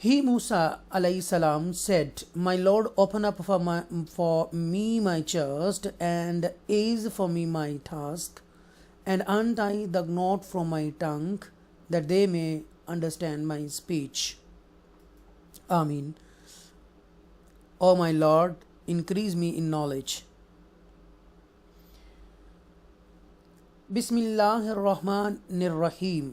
He Musa alayhi salam said, "My Lord, open up for me my chest and ease for me my task, and untie the knot from my tongue, that they may understand my speech." Amin. O my Lord, increase me in knowledge. Bismillahir-Rahmanir-Rahim.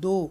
2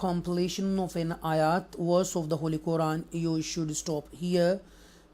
completion of an ayat verse of the Holy Quran. You should stop here.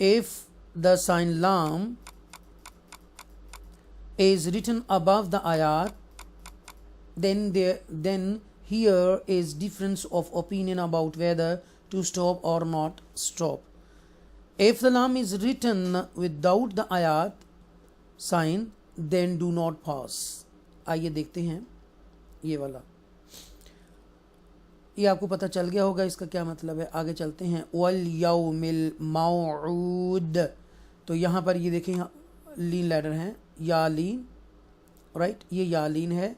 if the sign lam is written above the ayat, then here is difference of opinion about whether to stop or not stop. If the lam is written without the ayat sign, then do not pass. آئیے دیکھتے ہیں یہ والا. یہ آپ کو پتہ چل گیا ہوگا اس کا کیا مطلب ہے. آگے چلتے ہیں. وَالْيَوْمِ الْمَوْعُودِ. تو یہاں پر یہ دیکھیں لین لیڈر ہیں, یا لین, رائٹ, یہ یا لین ہے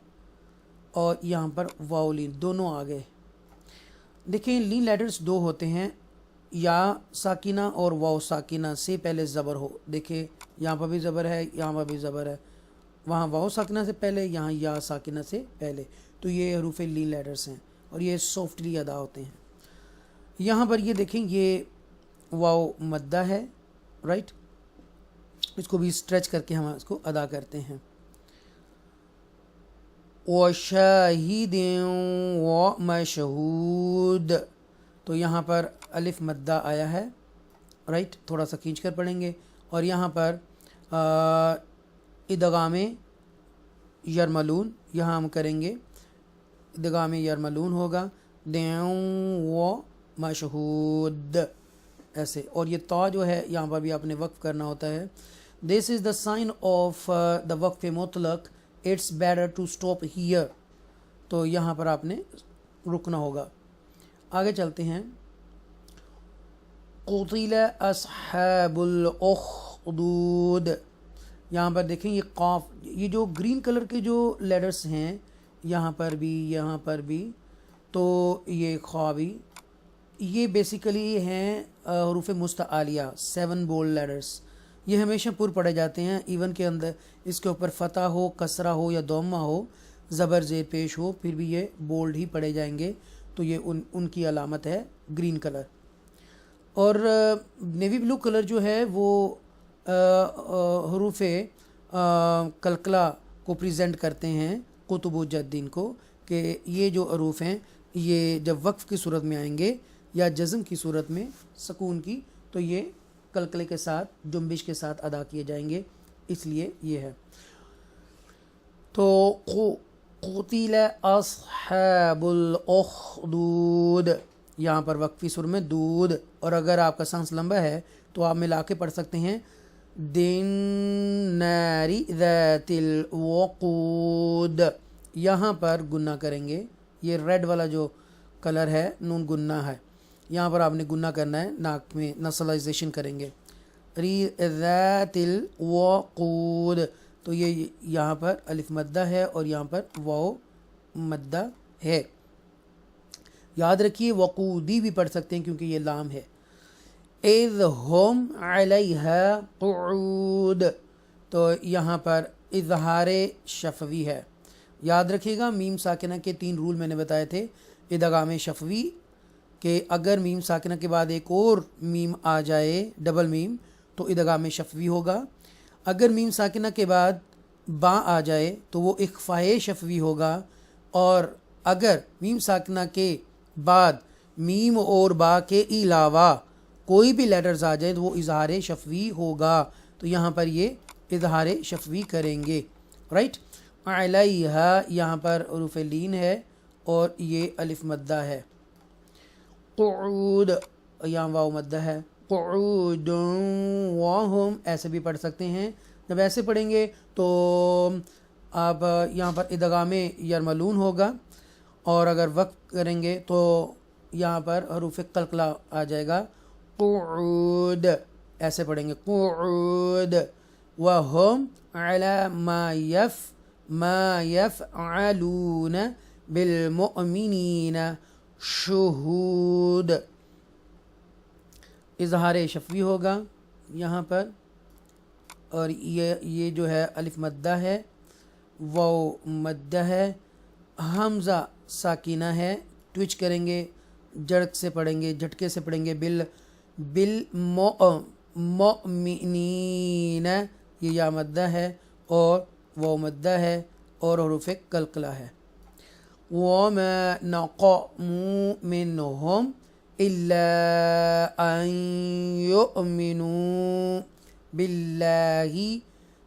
اور یہاں پر واو لین, دونوں آگے. دیکھیں لین لیڈرز دو ہوتے ہیں, یا ساکینہ اور واو ساکینہ سے پہلے زبر ہو. دیکھیں یہاں پر بھی زبر ہے, یہاں پر بھی زبر ہے, وہاں واو ساکینہ سے پہلے, یہاں یا ساکینہ سے پہلے. تو یہ حروف لین لیڈرز ہیں اور یہ سافٹلی ادا ہوتے ہیں. یہاں پر یہ دیکھیں یہ واو مدہ ہے, رائٹ, اس کو بھی اسٹریچ کر کے ہم اس کو ادا کرتے ہیں. وَشَاهِدٍ وَمَشْهُودٍ. تو یہاں پر الف مدہ آیا ہے, رائٹ, تھوڑا سا کھینچ کر پڑھیں گے. اور یہاں پر ادغام یرملون, یہاں ہم کریں گے ادغام یرملون ہوگا, دیوں و مشہود ایسے. اور یہ تا جو ہے یہاں پر بھی آپ نے وقف کرنا ہوتا ہے. دس از دا سائن آف دا وقف مطلق. It's better to stop here. تو یہاں پر آپ نے رکنا ہوگا. آگے چلتے ہیں. قتل اصحاب الاخدود. یہاں پر دیکھیں یہ قاف, یہ جو گرین کلر کے جو لیڈرز ہیں یہاں پر بھی, یہاں پر بھی, تو یہ خا بھی, یہ بیسیکلی ہیں حروف مستعالیہ, 7 بولڈ لیڈرز. یہ ہمیشہ پر پڑھے جاتے ہیں, ایون کے اندر اس کے اوپر فتح ہو, کسرہ ہو یا دومہ ہو, زبر زیر پیش ہو, پھر بھی یہ بولڈ ہی پڑھے جائیں گے. تو یہ ان کی علامت ہے گرین کلر. اور نیوی بلو کلر جو ہے وہ حروف کلکلہ کو پریزنٹ کرتے ہیں, قطب الجدین کو, کہ یہ جو حروف ہیں یہ جب وقف کی صورت میں آئیں گے یا جزم کی صورت میں سکون کی, تو یہ کلکلے کے ساتھ, جنبش کے ساتھ ادا کیے جائیں گے, اس لیے یہ ہے. تو قتل اصحاب الاخدود, یہاں پر وقفی سر میں دودھ, اور اگر آپ کا سانس لمبا ہے تو آپ ملا کے پڑھ سکتے ہیں دن ناری ذات الوقود. یہاں پر گنہ کریں گے, یہ ریڈ والا جو کلر ہے نون گنہ ہے, یہاں پر آپ نے گنہ کرنا ہے, ناک میں نسلائزیشن کریں گے. ذات الوقود. تو یہ یہاں پر الف مدہ ہے اور یہاں پر واو مدہ ہے. یاد رکھیے وقودی بھی پڑھ سکتے ہیں کیونکہ یہ لام ہے. اذ ہم علیہا قعود. تو یہاں پر اظہار شفوی ہے. یاد رکھیے گا میم ساکنہ کے 3 رول میں نے بتائے تھے. ادغام شفوی کہ اگر میم ساکنہ کے بعد ایک اور میم آ جائے, ڈبل میم, تو ادغام شفوی ہوگا. اگر میم ساکنہ کے بعد با آ جائے تو وہ اخفاء شفوی ہوگا. اور اگر میم ساکنہ کے بعد میم اور با کے علاوہ کوئی بھی لیٹرز آ جائیں تو وہ اظہار شفوی ہوگا. تو یہاں پر یہ اظہار شفوی کریں گے, رائٹ. علیہا یہاں پر حروف لین ہے اور یہ الف مدہ ہے. قعود یہاں واو مدہ ہے. قعود وہم ایسے بھی پڑھ سکتے ہیں. جب ایسے پڑھیں گے تو آپ یہاں پر ادغام یرملون ہوگا, اور اگر وقف کریں گے تو یہاں پر حروف قلقلہ آ جائے گا. قعود ایسے پڑھیں گے قعود. وہم علی ما یفعلون بالمؤمنین شہود. اظہار شفوی ہوگا یہاں پر, اور یہ جو ہے الف مدہ ہے, واو مدہ ہے, حمزہ ساکینہ ہے, ٹوچ کریں گے, جڑک سے پڑھیں گے, جھٹکے سے پڑھیں گے. بالمؤمنین یہ یا مدہ ہے اور واو مدہ ہے اور حروف قلقلہ ہے. وَمَا نَقَمُوا مِنْهُمْ إِلَّا أَن يُؤْمِنُوا بِاللَّهِ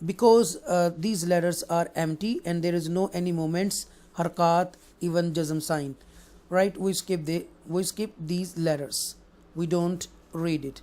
because these letters are empty and there is no any moments, harkat, even jazm sign, right? We skip these letters, we don't read it.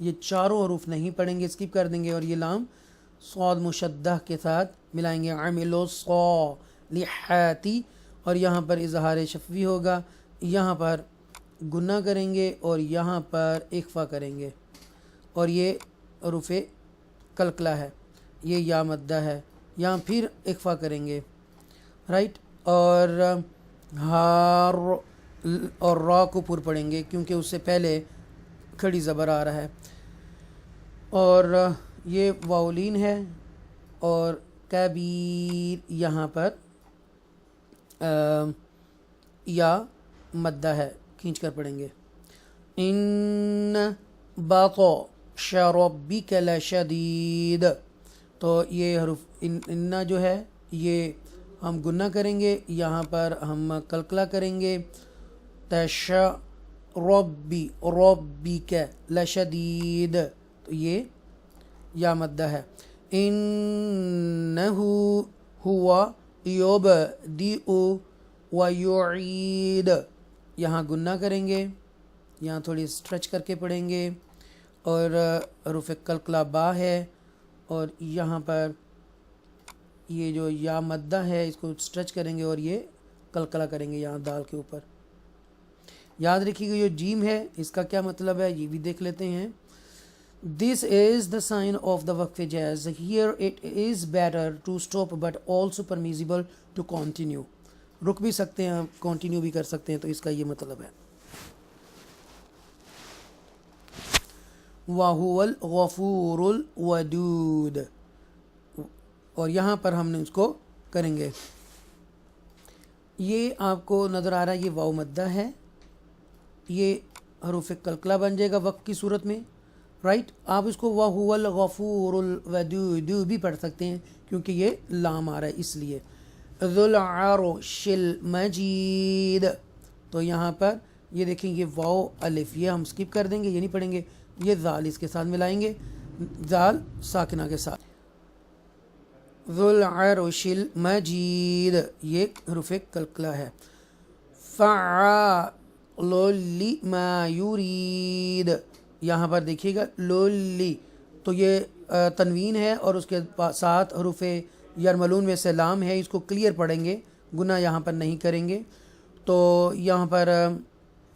یہ چاروں حروف نہیں پڑھیں گے، اسکپ کر دیں گے، اور یہ لام صاد مشدہ کے ساتھ ملائیں گے، عملوا الصالحات، اور یہاں پر اظہار شفوی ہوگا، یہاں پر گنہ کریں گے اور یہاں پر اخفا کریں گے، اور یہ حروف قلقلہ ہے، یہ یا مدہ ہے، یہاں پھر اخفا کریں گے، رائٹ، اور ہار اور را کو پر پڑھیں گے کیونکہ اس سے پہلے کھڑی زبر آ رہا ہے، اور یہ واولین ہے، اور کبیر یہاں پر یا مدہ ہے، کھینچ کر پڑھیں گے، ان بطش ربک لشدید، تو یہ حرف ان جو ہے یہ ہم گنہ کریں گے، یہاں پر ہم قلقلہ کریں گے، تش ربک لشدید، تو یہ یا مدہ ہے، انہو ہوا یبدئ ویعید، یہاں گنہ کریں گے، یہاں تھوڑی اسٹریچ کر کے پڑھیں گے، اور حروف قلقلہ با ہے، اور یہاں پر یہ جو یا مدہ ہے اس کو اسٹریچ کریں گے اور یہ قلقلہ کریں گے یہاں دال کے اوپر۔ یاد رکھیے گا جو جیم ہے اس کا کیا مطلب ہے یہ بھی دیکھ لیتے ہیں۔ This is the sign of the waqf jaz. Here it is better to stop but also permissible to continue. رک بھی سکتے ہیں، کنٹینیو بھی کر سکتے ہیں، تو اس کا یہ مطلب ہے۔ وَهُوَ الْغَفُورُ الْوَدُودُ، اور یہاں پر ہم نے اس کو کریں گے، یہ آپ کو نظر آ رہا ہے، یہ واو مدہ ہے، یہ حروف قلقلہ بن جائے گا وقت کی صورت میں، رائٹ، آپ اس کو وَهُوَ الْغَفُورُ الْوَدُودُ بھی پڑھ سکتے ہیں کیونکہ یہ لام آ رہا ہے اس لیے۔ ذُو الْعَرْشِ الْمَجِيدُ، تو یہاں پر یہ دیکھیں یہ واو الف، یہ ہم اسکپ کر دیں گے، یہ نہیں پڑھیں گے، یہ ذال اس کے ساتھ ملائیں گے، ذال ساکنہ کے ساتھ، ذُو الْعَرْشِ الْمَجِيدُ، یہ حروف قلقلہ ہے۔ فَعَّالٌ لِمَا يُرِيدُ، یہاں پر دیکھیے گا لولی، تو یہ تنوین ہے اور اس کے ساتھ حروف یرملون میں سے لام ہے، اس کو کلیئر پڑھیں گے، گناہ یہاں پر نہیں کریں گے، تو یہاں پر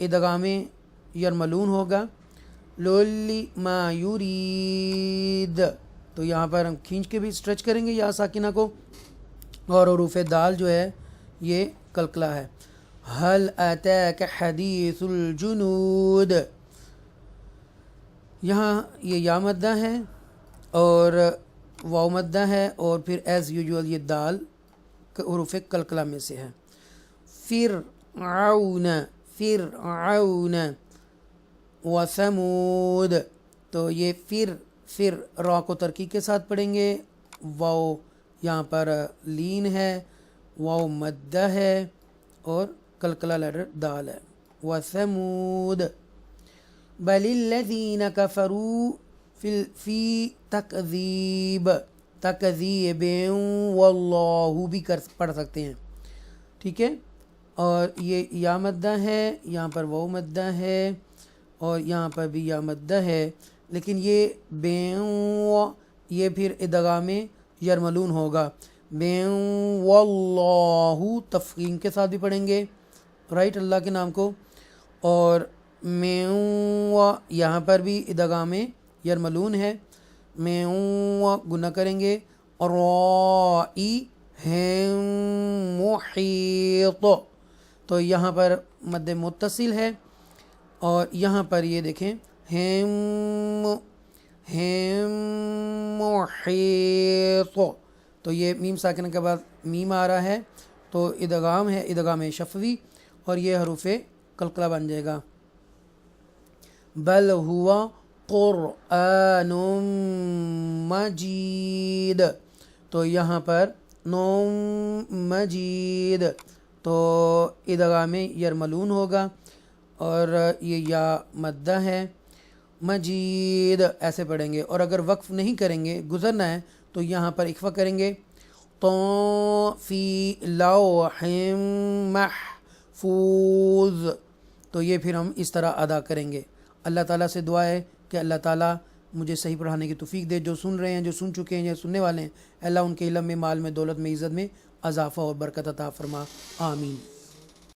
ادغام یرملون ہوگا، لولی ما یرید، تو یہاں پر ہم کھینچ کے بھی اسٹریچ کریں گے یا ساکنہ کو، اور حروف دال جو ہے یہ قلقلہ ہے۔ هل اتاک حدیث الجنود، یہاں یہ یا مدہ ہے اور واو مدہ ہے، اور پھر ایز یوجول یہ دال حروف قلقلہ میں سے ہے۔ فرعون فرعون وثمود، تو یہ پھر را کو ترقی کے ساتھ پڑھیں گے، واو یہاں پر لین ہے، واو مدہ ہے، اور قلقلہ لیٹر دال ہے، وثمود بل الذین کفروا فی تکذیب، تکذیب واللہ بھی پڑھ سکتے ہیں، ٹھیک ہے، اور یہ یا مدہ ہے، یہاں پر واو مدہ ہے، اور یہاں پر بھی یا مدہ ہے، لیکن یہ یہ پھر ادغام یرملون ہوگا، واللہ تفخیم کے ساتھ بھی پڑھیں گے، رائٹ، اللہ کے نام کو، اور یہاں پر بھی ادغام یرملون ہے، گنہ کریں گے، اور محیط، تو یہاں پر مد متصل ہے، اور یہاں پر یہ دیکھیں محیط، تو یہ میم ساکنہ کے بعد میم آ رہا ہے، تو ادغام ہے، ادغام شفوی، اور یہ حروف قلقلہ بن جائے گا۔ بل ہوا قرآن مجید، تو یہاں پر مجید، تو ادغام یرملون ہوگا، اور یہ یا مدہ ہے، مجید ایسے پڑھیں گے، اور اگر وقف نہیں کریں گے، گزرنا ہے، تو یہاں پر اخفا کریں گے، تو فی لوح محفوظ، تو یہ پھر ہم اس طرح ادا کریں گے۔ اللہ تعالیٰ سے دعا ہے کہ اللہ تعالیٰ مجھے صحیح پڑھانے کی توفیق دے. جو سن رہے ہیں، جو سن چکے ہیں یا سننے والے ہیں، اللہ ان کے علم میں، مال میں، دولت میں، عزت میں اضافہ اور برکت عطا فرما. آمین.